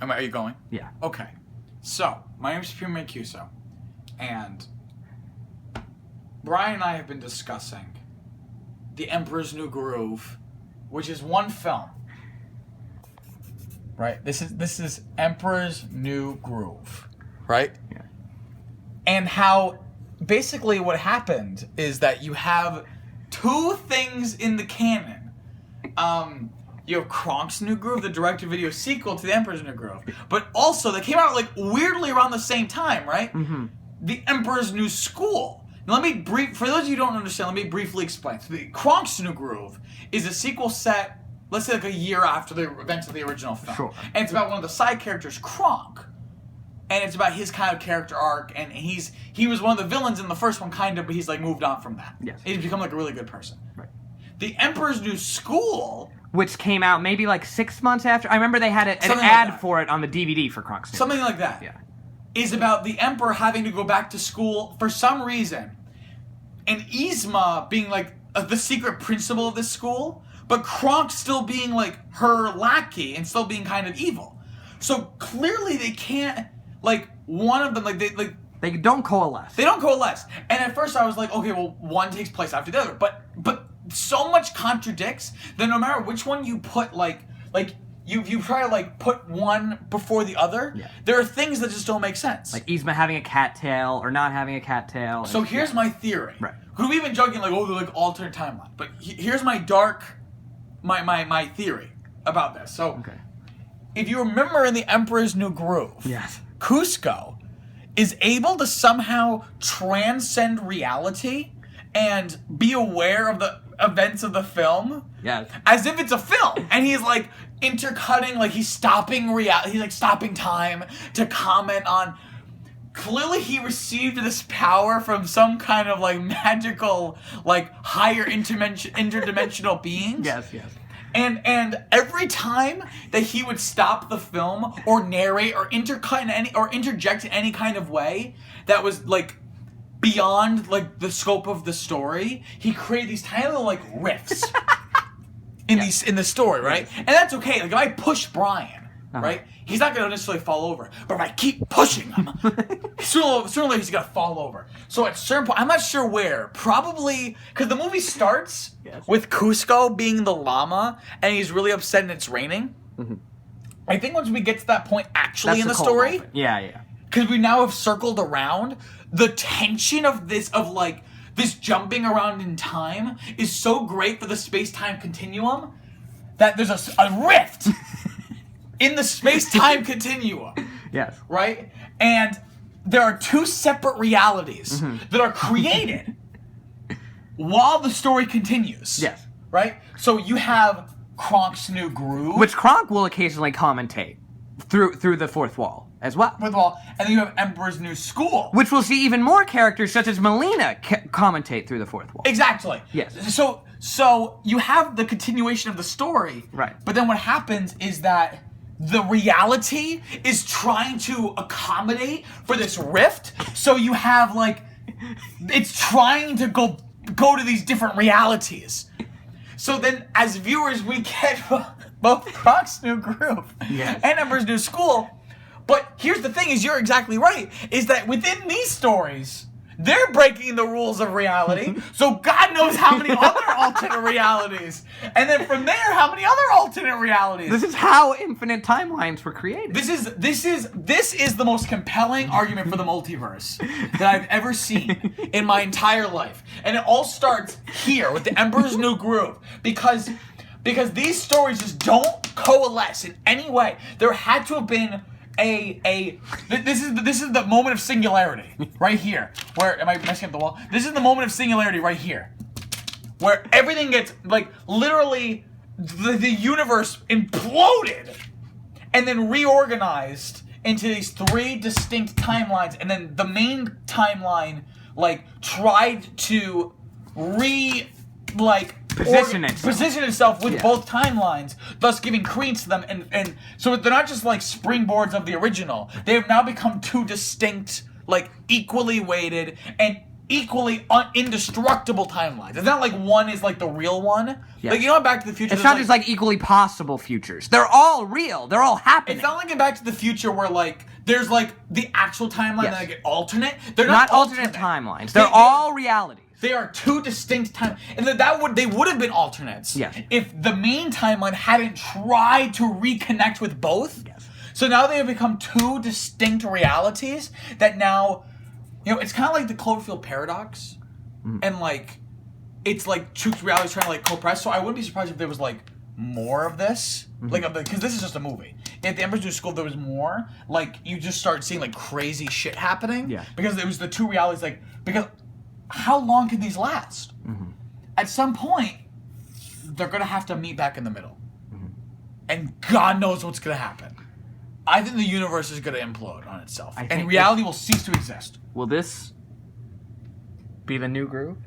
Are you going? Yeah. Okay. So, my name is Supreme Mancuso, and Brian and I have been discussing The Emperor's New Groove, which is one film. Right? This is Emperor's New Groove. Right? Yeah. And how basically what happened is that you have two things in the canon. You have Kronk's New Groove, the direct-to-video sequel to The Emperor's New Groove. But also, they came out, like, weirdly around the same time, right? Mm-hmm. The Emperor's New School. Now, for those of you who don't understand, let me briefly explain. So the Kronk's New Groove is a sequel set, let's say, like a year after the events of the original film. Sure. And it's about one of the side characters, Kronk. And it's about his kind of character arc, and he was one of the villains in the first one, kind of, but he's, like, moved on from that. Yes. He's become, like, a really good person. Right. The Emperor's New School... Which came out maybe like 6 months after. I remember they had an Something like ad that. for it on the DVD for Kronk's New Something like that. Yeah. Is about the Emperor having to go back to school for some reason. And Yzma being, like, the secret principal of this school, but Kronk still being, like, her lackey and still being kind of evil. So clearly they can't, like, one of them, They don't coalesce. they don't coalesce. And at first I was like, okay, well, one takes place after the other. But so much contradicts that no matter which one you put, like you try to, like, put one before the other, Yeah. there are things that just don't make sense. Like Yzma having a cat tail or not having a cat tail. So here's my theory. Right. Because we've been joking, like, oh, they're, like, alternate timeline. But here's my my theory about this. So, Okay. if you remember in The Emperor's New Groove, Yes. Kuzco is able to somehow transcend reality and be aware of the events of the film Yes. as if it's a film. And he's, like, intercutting, like, he's stopping reality, he's, like, stopping time to comment on... Clearly he received this power from some kind of, like, magical, like, higher interdimensional beings. Yes. Yes. And every time that he would stop the film or narrate or interject in any kind of way that was, like, beyond, like, the scope of the story, he created these tiny little, like, riffs in the story, right? And that's okay. Like, if I push Brian, right, he's not gonna necessarily fall over. But if I keep pushing him, sooner or later he's gonna fall over. So at a certain point, I'm not sure where. Probably because the movie starts with Kuzco being the llama, and he's really upset and it's raining. Mm-hmm. I think once we get to that point, actually in the cold story, open. Yeah. because we now have circled around, the tension of this jumping around in time is so great for the space-time continuum that there's a rift in the space-time continuum, Yes. right? And there are two separate realities that are created while the story continues. Yes. Right? So you have Kronk's New Groove. Which Kronk will occasionally commentate through the fourth wall as well. and then you have Emperor's New School. Which we'll see even more characters such as Melina commentate through the fourth wall. Exactly. Yes. So you have the continuation of the story. Right. But then what happens is that the reality is trying to accommodate for this rift. So you have, like, it's trying to go to these different realities. So then, as viewers, we get both Kronk's New Groove Yes. and Emperor's New School. But here's the thing: is you're exactly right. Is that within these stories, they're breaking the rules of reality. So God knows how many other alternate realities, and then from there, how many other alternate realities. This is how infinite timelines were created. This is the most compelling argument for the multiverse that I've ever seen in my entire life. And it all starts here with the Emperor's New Groove because these stories just don't coalesce in any way. There had to have been this is the moment of singularity right here. Where am I messing up the wall? This is the moment of singularity right here. Where everything gets, like, literally the universe imploded and then reorganized into these three distinct timelines, and then the main timeline, like, tried to position itself with both timelines, thus giving credence to them, and so they're not just, like, springboards of the original. They have now become two distinct, like, equally weighted, and equally indestructible timelines. It's not like one is like the real one. Yeah. Like, you know, in Back to the Future. It's there's, not just like equally possible futures. They're all real. They're all happening. It's not like in Back to the Future where like there's like the actual timeline Yes. and like an alternate. They're not not alternate timelines. They're all realities. They are two distinct time, and they would have been alternates. Yes. If the main timeline hadn't tried to reconnect with both. Yes. So now they have become two distinct realities that now, you know, it's kind of like the Cloverfield paradox, and like, it's like two realities trying to like co-press. So I wouldn't be surprised if there was like more of this, like, because this is just a movie. If the Emperor's New School, there was more, like, you just start seeing like crazy shit happening. Yeah. Because it was the two realities, like, because how long can these last? At some point, they're gonna have to meet back in the middle, and God knows what's gonna happen. I think the universe is gonna implode on itself, I and think reality will cease to exist. Will this be the new groove?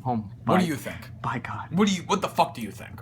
Oh, What do you think? by God. What the fuck do you think?